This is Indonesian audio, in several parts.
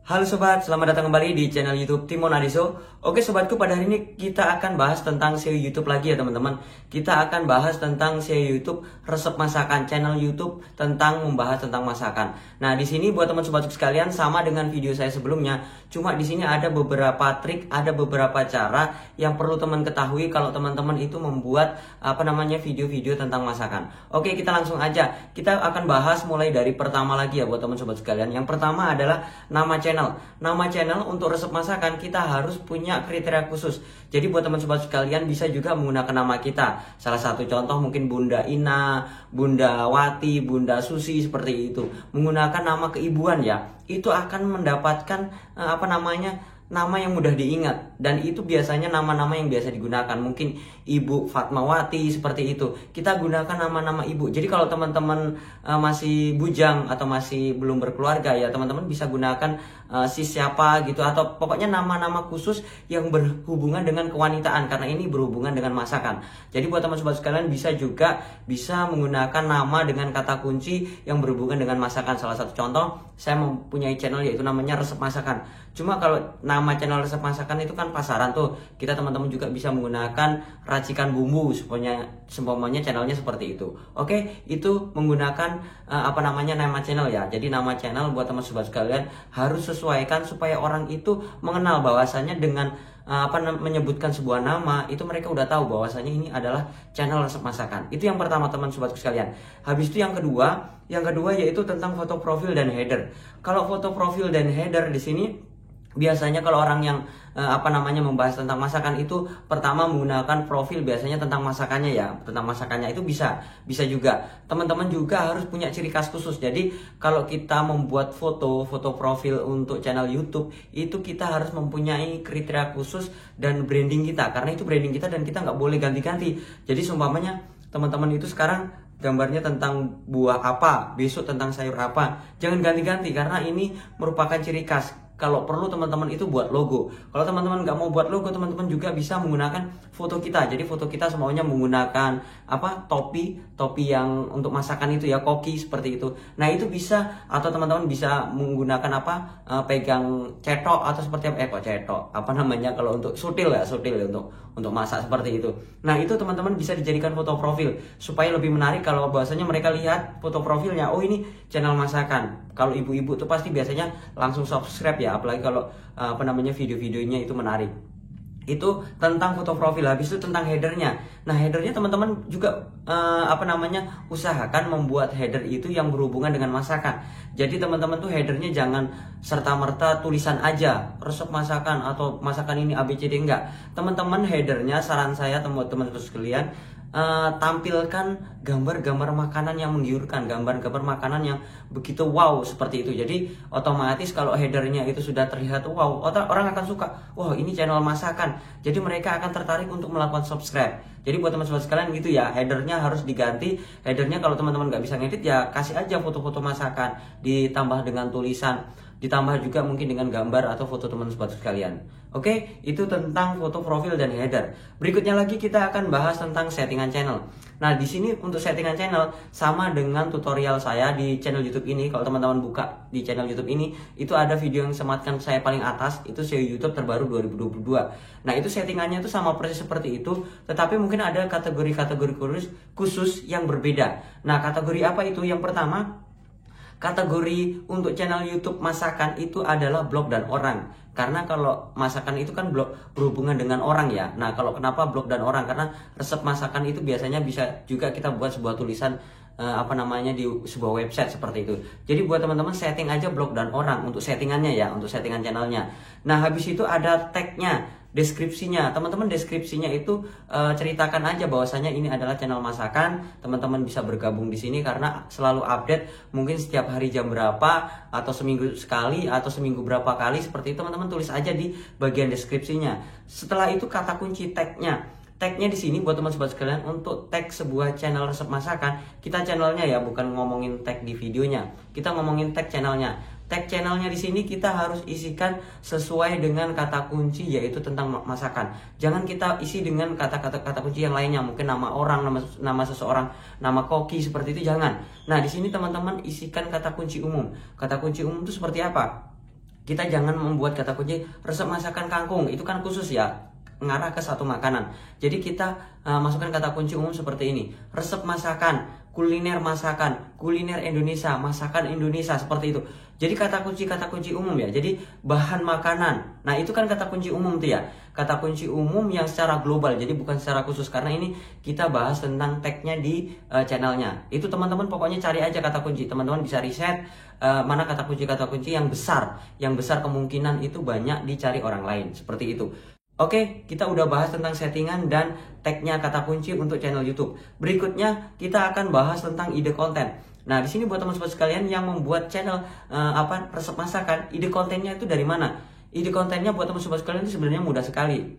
Halo sobat, selamat datang kembali di channel YouTube Timon Adiso. Oke sobatku, pada hari ini kita akan bahas tentang SEO YouTube lagi ya teman-teman. Kita akan bahas tentang SEO YouTube resep masakan, channel YouTube tentang membahas tentang masakan. Nah, di sini buat teman sobatku sekalian sama dengan video saya sebelumnya. Cuma di sini ada beberapa trik, ada beberapa cara yang perlu teman ketahui kalau teman-teman itu membuat video-video tentang masakan. Oke, kita langsung aja. Kita akan bahas mulai dari pertama lagi ya buat teman sobat sekalian. Yang pertama adalah nama channel. Nama channel untuk resep masakan kita harus punya kriteria khusus. Jadi buat teman sobat sekalian bisa juga menggunakan nama kita. Salah satu contoh mungkin Bunda Ina, Bunda Wati, Bunda Susi seperti itu. Menggunakan nama keibuan ya. Itu akan mendapatkan nama yang mudah diingat, dan itu biasanya nama-nama yang biasa digunakan. Mungkin Ibu Fatmawati seperti itu. Kita gunakan nama-nama ibu. Jadi kalau teman-teman masih bujang atau masih belum berkeluarga ya, teman-teman bisa gunakan si siapa gitu, atau pokoknya nama-nama khusus yang berhubungan dengan kewanitaan, karena ini berhubungan dengan masakan. Jadi buat teman sobat sekalian bisa menggunakan nama dengan kata kunci yang berhubungan dengan masakan. Salah satu contoh, saya mempunyai channel yaitu namanya resep masakan. Cuma kalau nama channel resep masakan itu kan pasaran tuh. Kita teman-teman juga bisa menggunakan racikan bumbu, seumpamanya channelnya seperti itu. Oke, itu menggunakan nama channel ya. Jadi nama channel buat teman sobat sekalian harus sesuaikan supaya orang itu mengenal bahwasannya dengan menyebutkan sebuah nama itu mereka udah tahu bahwasanya ini adalah channel resep masakan. Itu yang pertama teman sobatku sekalian. Habis itu yang kedua yaitu tentang foto profil dan header. Kalau foto profil dan header di sini biasanya kalau orang yang membahas tentang masakan itu pertama menggunakan profil biasanya tentang masakannya ya. Tentang masakannya itu bisa juga. Teman-teman juga harus punya ciri khas khusus. Jadi kalau kita membuat foto profil untuk channel YouTube, itu kita harus mempunyai kriteria khusus dan branding kita. Karena itu branding kita dan kita nggak boleh ganti-ganti. Jadi seumpamanya teman-teman itu sekarang gambarnya tentang buah apa, besok tentang sayur apa. Jangan ganti-ganti karena ini merupakan ciri khas. Kalau perlu teman-teman itu buat logo. Kalau teman-teman nggak mau buat logo, teman-teman juga bisa menggunakan foto kita. Jadi foto kita semuanya menggunakan topi yang untuk masakan itu ya, koki seperti itu. Nah itu bisa, atau teman-teman bisa menggunakan pegang cetok atau seperti kalau untuk sutil ya untuk masak seperti itu. Nah itu teman-teman bisa dijadikan foto profil supaya lebih menarik kalau bahwasanya mereka lihat foto profilnya, oh ini channel masakan. Kalau ibu-ibu tuh pasti biasanya langsung subscribe ya, apalagi kalau video-videonya itu menarik. Itu tentang foto profil. Habis itu tentang headernya. Nah headernya teman-teman juga usahakan membuat header itu yang berhubungan dengan masakan. Jadi teman-teman tuh headernya jangan serta-merta tulisan aja resep masakan atau masakan ini ABCD, enggak. Teman-teman headernya saran saya teman-teman sekalian, tampilkan gambar-gambar makanan yang menggiurkan, gambar-gambar makanan yang begitu wow seperti itu. Jadi otomatis kalau headernya itu sudah terlihat wow, orang akan suka, wah ini channel masakan. Jadi mereka akan tertarik untuk melakukan subscribe. Jadi buat teman-teman sekalian gitu ya, headernya harus diganti. Headernya kalau teman-teman nggak bisa ngedit ya kasih aja foto-foto masakan, ditambah dengan tulisan, ditambah juga mungkin dengan gambar atau foto teman-teman sekalian. Oke, itu tentang foto profil dan header. Berikutnya lagi kita akan bahas tentang settingan channel. Nah, di sini untuk settingan channel sama dengan tutorial saya di channel YouTube ini. Kalau teman-teman buka di channel YouTube ini, itu ada video yang sematkan saya paling atas, itu SEO YouTube terbaru 2022. Nah, itu settingannya itu sama persis seperti itu, tetapi mungkin ada kategori-kategori khusus yang berbeda. Nah, kategori apa itu? Yang pertama, kategori untuk channel YouTube masakan itu adalah blog dan orang. Karena kalau masakan itu kan blog berhubungan dengan orang ya. Nah, kalau kenapa blog dan orang? Karena resep masakan itu biasanya bisa juga kita buat sebuah tulisan di sebuah website seperti itu. Jadi buat teman-teman setting aja blog dan orang untuk settingannya ya, untuk settingan channelnya. Nah, habis itu ada tagnya, deskripsinya. Teman-teman deskripsinya itu ceritakan aja bahwasanya ini adalah channel masakan. Teman-teman bisa bergabung di sini karena selalu update, mungkin setiap hari jam berapa atau seminggu sekali atau seminggu berapa kali seperti itu. Teman-teman tulis aja di bagian deskripsinya. Setelah itu kata kunci tagnya. Tagnya di sini buat teman-teman sekalian untuk tag sebuah channel resep masakan. Kita channelnya ya, bukan ngomongin tag di videonya. Kita ngomongin tag channelnya. Tag channelnya di sini kita harus isikan sesuai dengan kata kunci yaitu tentang masakan. Jangan kita isi dengan kata-kata kunci yang lainnya, mungkin nama orang, nama seseorang, nama koki seperti itu jangan. Nah, di sini teman-teman isikan kata kunci umum. Kata kunci umum itu seperti apa? Kita jangan membuat kata kunci resep masakan kangkung, itu kan khusus ya, ngarah ke satu makanan. Jadi kita masukkan kata kunci umum seperti ini: resep masakan, kuliner Indonesia, masakan Indonesia, seperti itu. Jadi kata kunci umum ya. Jadi bahan makanan. Nah, itu kan kata kunci umum tuh ya. Kata kunci umum yang secara global, jadi bukan secara khusus, karena ini kita bahas tentang tagnya di channelnya. Itu teman-teman pokoknya cari aja kata kunci. Teman-teman bisa riset mana kata kunci yang besar. Yang besar kemungkinan itu banyak dicari orang lain, seperti itu. Oke, kita udah bahas tentang settingan dan tagnya kata kunci untuk channel YouTube. Berikutnya kita akan bahas tentang ide konten. Nah, di sini buat teman-teman sekalian yang membuat channel resep masakan, ide kontennya itu dari mana? Ide kontennya buat teman-teman sekalian itu sebenarnya mudah sekali.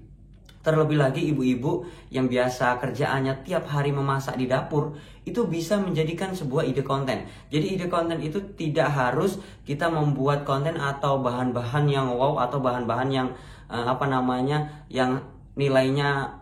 Terlebih lagi ibu-ibu yang biasa kerjaannya tiap hari memasak di dapur, itu bisa menjadikan sebuah ide konten. Jadi ide konten itu tidak harus kita membuat konten atau bahan-bahan yang wow atau bahan-bahan yang yang nilainya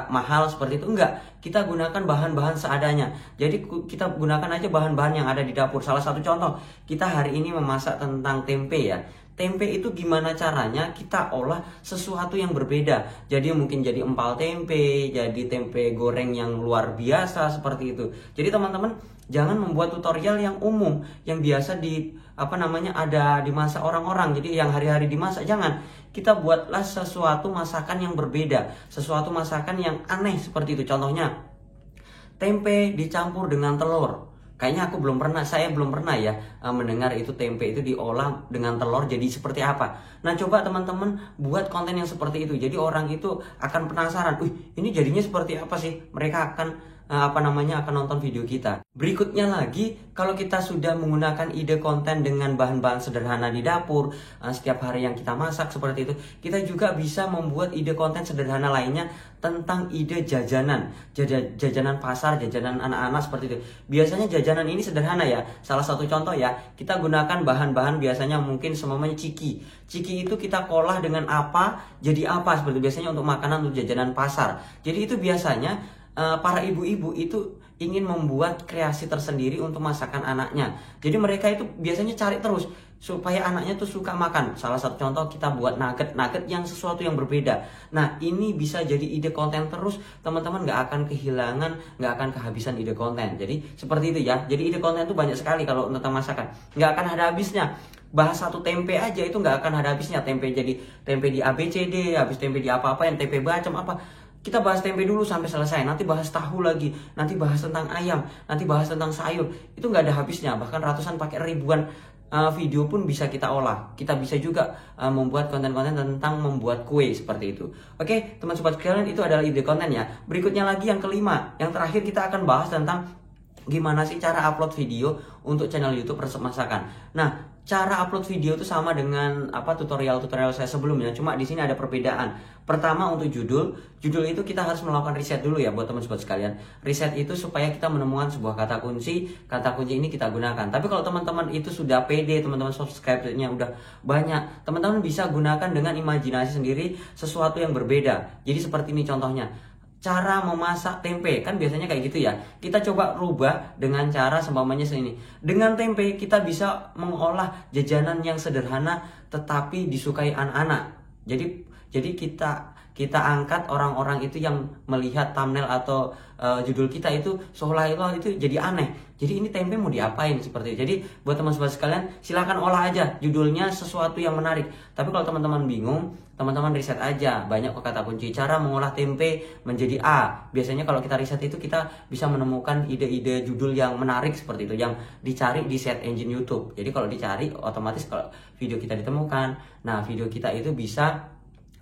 mahal seperti itu. Enggak, kita gunakan bahan-bahan seadanya. Jadi kita gunakan aja bahan-bahan yang ada di dapur. Salah satu contoh, kita hari ini memasak tentang tempe ya. Tempe itu gimana caranya kita olah sesuatu yang berbeda. Jadi mungkin jadi empal tempe, jadi tempe goreng yang luar biasa seperti itu. Jadi teman-teman jangan membuat tutorial yang umum, yang biasa ada dimasak orang-orang. Jadi yang hari-hari dimasak, jangan. Kita buatlah sesuatu masakan yang berbeda, sesuatu masakan yang aneh seperti itu. Contohnya tempe dicampur dengan telur. Kayaknya saya belum pernah ya mendengar itu tempe itu diolah dengan telur jadi seperti apa. Nah, coba teman-teman buat konten yang seperti itu. Jadi orang itu akan penasaran, ini jadinya seperti apa sih? Mereka akan akan nonton video kita. Berikutnya lagi, kalau kita sudah menggunakan ide konten dengan bahan-bahan sederhana di dapur, setiap hari yang kita masak seperti itu, kita juga bisa membuat ide konten sederhana lainnya tentang ide jajanan. Jajanan pasar, jajanan anak-anak seperti itu. Biasanya jajanan ini sederhana ya. Salah satu contoh ya, kita gunakan bahan-bahan biasanya mungkin semuanya ciki. Ciki itu kita olah dengan apa, jadi apa seperti itu. Biasanya untuk makanan, untuk jajanan pasar. Jadi itu biasanya para ibu-ibu itu ingin membuat kreasi tersendiri untuk masakan anaknya. Jadi mereka itu biasanya cari terus supaya anaknya tuh suka makan. Salah satu contoh, kita buat nugget yang sesuatu yang berbeda. Nah, ini bisa jadi ide konten terus. Teman-teman gak akan kehabisan ide konten. Jadi seperti itu ya. Jadi ide konten itu banyak sekali kalau tentang masakan. Gak akan ada habisnya. Bahas satu tempe aja itu gak akan ada habisnya. Tempe di ABCD, habis tempe di apa-apa, yang tempe bacem apa. Kita bahas tempe dulu sampai selesai, nanti bahas tahu lagi, nanti bahas tentang ayam, nanti bahas tentang sayur. Itu nggak ada habisnya, bahkan ratusan pakai ribuan video pun bisa kita olah. Kita bisa juga membuat konten-konten tentang membuat kue seperti itu. Oke, teman sobat sekalian, itu adalah ide konten ya. Berikutnya lagi yang kelima, yang terakhir kita akan bahas tentang gimana sih cara upload video untuk channel YouTube resep masakan. Nah, cara upload video itu sama dengan tutorial-tutorial saya sebelumnya, cuma di sini ada perbedaan. Pertama, untuk judul itu kita harus melakukan riset dulu ya buat teman-teman sekalian. Riset itu supaya kita menemukan sebuah kata kunci ini kita gunakan. Tapi kalau teman-teman itu sudah pede, teman-teman subscribe-nya udah banyak, teman-teman bisa gunakan dengan imajinasi sendiri sesuatu yang berbeda. Jadi seperti ini contohnya. Cara memasak tempe, kan biasanya kayak gitu ya. Kita coba rubah dengan cara seumpamanya ini. Dengan tempe kita bisa mengolah jajanan yang sederhana tetapi disukai anak-anak. Jadi kita angkat orang-orang itu yang melihat thumbnail atau judul kita itu seolah-olah itu jadi aneh. Jadi ini tempe mau diapain seperti itu. Jadi buat teman-teman sekalian, silakan olah aja judulnya sesuatu yang menarik. Tapi kalau teman-teman bingung, teman-teman riset aja. Banyak kata kunci cara mengolah tempe menjadi A. Biasanya kalau kita riset itu kita bisa menemukan ide-ide judul yang menarik seperti itu, yang dicari di search engine YouTube. Jadi kalau dicari otomatis kalau video kita ditemukan, nah video kita itu bisa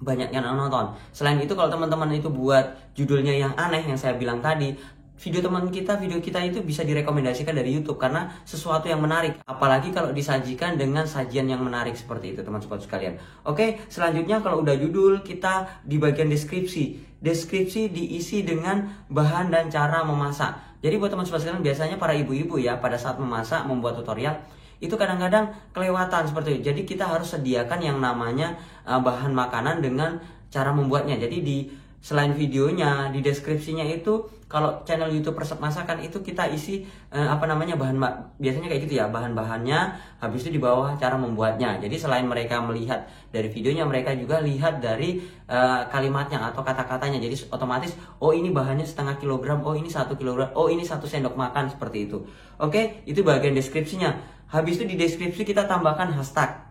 banyak yang nonton. Selain itu, kalau teman-teman itu buat judulnya yang aneh yang saya bilang tadi, video kita itu bisa direkomendasikan dari YouTube karena sesuatu yang menarik. Apalagi kalau disajikan dengan sajian yang menarik seperti itu, teman-teman sekalian. Oke, selanjutnya kalau udah judul, kita di bagian deskripsi. Deskripsi diisi dengan bahan dan cara memasak. Jadi buat teman-teman sekalian, biasanya para ibu-ibu ya pada saat memasak, membuat tutorial, itu kadang-kadang kelewatan seperti itu. Jadi kita harus sediakan yang namanya bahan makanan dengan cara membuatnya. Jadi selain videonya, di deskripsinya itu kalau channel YouTube resep masakan itu kita isi biasanya kayak gitu ya, bahan-bahannya, habis itu di bawah cara membuatnya. Jadi selain mereka melihat dari videonya, mereka juga lihat dari kalimatnya atau kata-katanya. Jadi otomatis, oh ini bahannya setengah kilogram, oh ini 1 kilogram, oh ini 1 sendok makan, seperti itu. Oke, itu bagian deskripsinya. Habis itu di deskripsi kita tambahkan hashtag.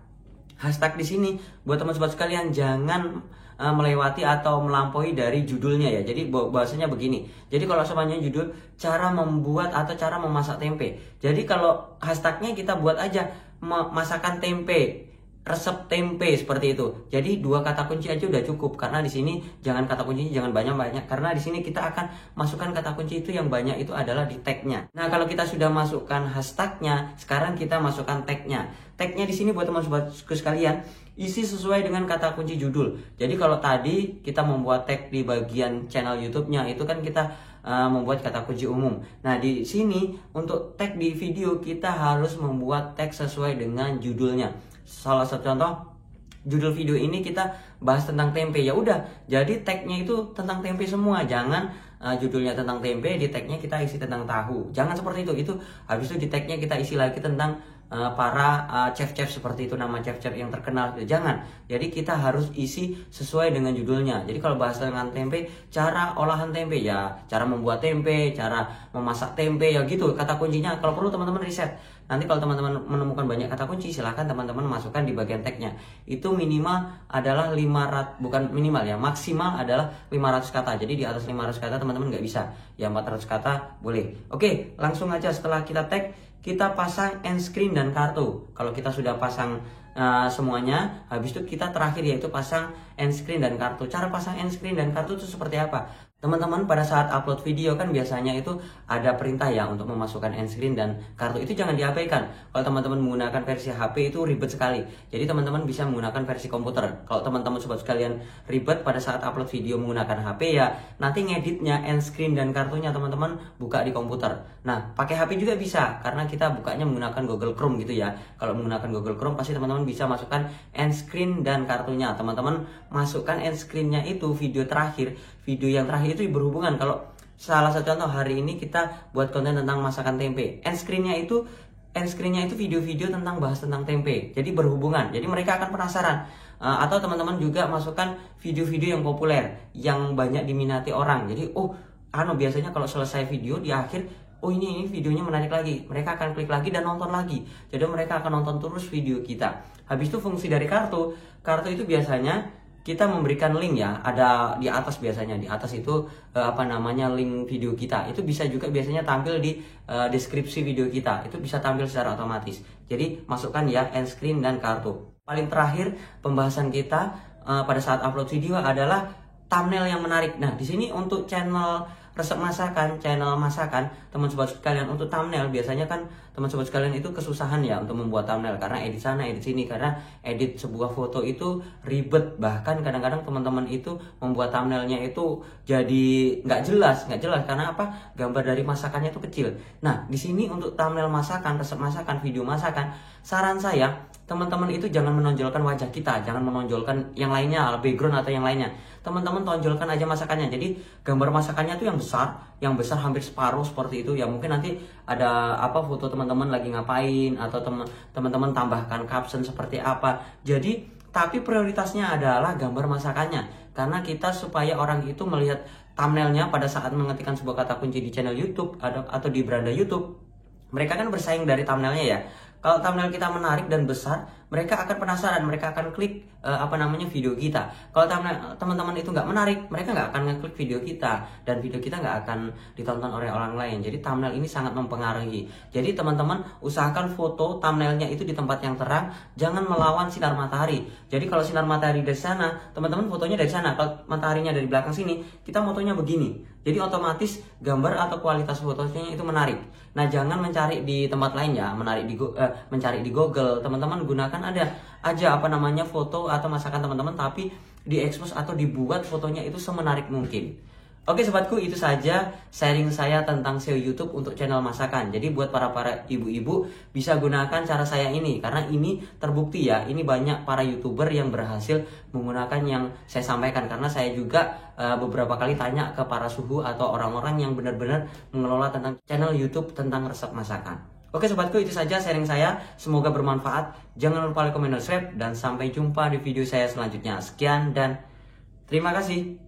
Hashtag di sini buat teman-teman sekalian jangan melewati atau melampaui dari judulnya ya. Jadi bahasanya begini. Jadi kalau semuanya judul cara membuat atau cara memasak tempe. Jadi kalau hashtagnya kita buat aja masakan tempe, resep tempe, seperti itu. Jadi 2 kata kunci aja udah cukup, karena di sini jangan kata kuncinya jangan banyak-banyak, karena di sini kita akan masukkan kata kunci itu yang banyak itu adalah di tagnya. Nah, kalau kita sudah masukkan hashtagnya, sekarang kita masukkan tagnya. Tagnya di sini buat teman-temanku sekalian, isi sesuai dengan kata kunci judul. Jadi kalau tadi kita membuat tag di bagian channel YouTube-nya itu kan kita membuat kata kunci umum. Nah, di sini untuk tag di video kita harus membuat tag sesuai dengan judulnya. Salah satu contoh, judul video ini kita bahas tentang tempe, ya udah jadi tagnya itu tentang tempe semua. Jangan judulnya tentang tempe, di tagnya kita isi tentang tahu. Jangan seperti itu. Habis itu di tagnya kita isi lagi tentang para chef-chef, seperti itu, nama chef-chef yang terkenal. Jangan. Jadi kita harus isi sesuai dengan judulnya. Jadi kalau bahas tentang tempe, cara olahan tempe ya, cara membuat tempe, cara memasak tempe ya gitu. Kata kuncinya kalau perlu teman-teman riset. Nanti kalau teman-teman menemukan banyak kata kunci, silahkan teman-teman masukkan di bagian tagnya. Itu minimal adalah 500, bukan minimal ya, maksimal adalah 500 kata. Jadi di atas 500 kata teman-teman nggak bisa. Ya 400 kata boleh. Oke, langsung aja setelah kita tag, kita pasang end screen dan kartu. Kalau kita sudah pasang semuanya, habis itu kita terakhir yaitu pasang end screen dan kartu. Cara pasang end screen dan kartu itu seperti apa? Teman-teman pada saat upload video kan biasanya itu ada perintah ya untuk memasukkan end screen dan kartu. Itu jangan diabaikan. Kalau teman-teman menggunakan versi HP itu ribet sekali. Jadi teman-teman bisa menggunakan versi komputer. Kalau teman-teman sobat sekalian ribet pada saat upload video menggunakan HP ya, nanti ngeditnya end screen dan kartunya teman-teman buka di komputer. Nah, pakai HP juga bisa karena kita bukanya menggunakan Google Chrome gitu ya. Kalau menggunakan Google Chrome pasti teman-teman bisa masukkan end screen dan kartunya. Teman-teman masukkan end screen-nya itu video yang terakhir itu berhubungan. Kalau salah satu contoh hari ini kita buat konten tentang masakan tempe, end screen-nya itu video-video tentang bahas tentang tempe. Jadi berhubungan. Jadi mereka akan penasaran. Atau teman-teman juga masukkan video-video yang populer yang banyak diminati orang. Jadi biasanya kalau selesai video di akhir, ini videonya menarik lagi. Mereka akan klik lagi dan nonton lagi. Jadi mereka akan nonton terus video kita. Habis itu fungsi dari kartu itu biasanya kita memberikan link ya, ada di atas biasanya. Di atas itu link video kita. Itu bisa juga biasanya tampil di deskripsi video kita. Itu bisa tampil secara otomatis. Jadi masukkan ya end screen dan kartu. Paling terakhir pembahasan kita pada saat upload video adalah thumbnail yang menarik. Nah, di sini untuk channel resep masakan, channel masakan, teman sobat sekalian, untuk thumbnail biasanya kan teman sobat sekalian itu kesusahan ya untuk membuat thumbnail karena edit sana edit sini, karena edit sebuah foto itu ribet. Bahkan kadang-kadang teman-teman itu membuat thumbnailnya itu jadi nggak jelas karena apa? Gambar dari masakannya itu kecil. Nah, di sini untuk thumbnail masakan, resep masakan, video masakan, saran saya teman-teman itu jangan menonjolkan wajah kita, jangan menonjolkan yang lainnya, background atau yang lainnya. Teman-teman tonjolkan aja masakannya. Jadi gambar masakannya tuh yang besar hampir separuh seperti itu. Ya mungkin nanti ada foto teman-teman lagi ngapain, atau teman-teman tambahkan caption seperti apa. Jadi tapi prioritasnya adalah gambar masakannya. Karena kita supaya orang itu melihat thumbnailnya pada saat mengetikkan sebuah kata kunci di channel YouTube atau di beranda YouTube. Mereka kan bersaing dari thumbnailnya ya. Kalau thumbnail kita menarik dan besar, mereka akan penasaran, mereka akan klik video kita. Kalau thumbnail teman-teman itu nggak menarik, mereka nggak akan ngeklik video kita, dan video kita nggak akan ditonton oleh orang lain. Jadi thumbnail ini sangat mempengaruhi. Jadi teman-teman usahakan foto thumbnailnya itu di tempat yang terang, jangan melawan sinar matahari. Jadi kalau sinar matahari dari sana, teman-teman fotonya dari sana. Kalau mataharinya dari belakang sini, kita fotonya begini. Jadi otomatis gambar atau kualitas fotonya itu menarik. Nah, jangan mencari di tempat lain ya, mencari di Google. Teman-teman gunakan ada aja foto atau masakan teman-teman, tapi diekspos atau dibuat fotonya itu semenarik mungkin. Oke sobatku, itu saja sharing saya tentang SEO YouTube untuk channel masakan. Jadi buat para ibu-ibu bisa gunakan cara saya ini, karena ini terbukti ya, ini banyak para YouTuber yang berhasil menggunakan yang saya sampaikan. Karena saya juga beberapa kali tanya ke para suhu atau orang-orang yang benar-benar mengelola tentang channel YouTube tentang resep masakan. Oke sobatku, itu saja sharing saya. Semoga bermanfaat. Jangan lupa like, comment, dan subscribe. Dan sampai jumpa di video saya selanjutnya. Sekian dan terima kasih.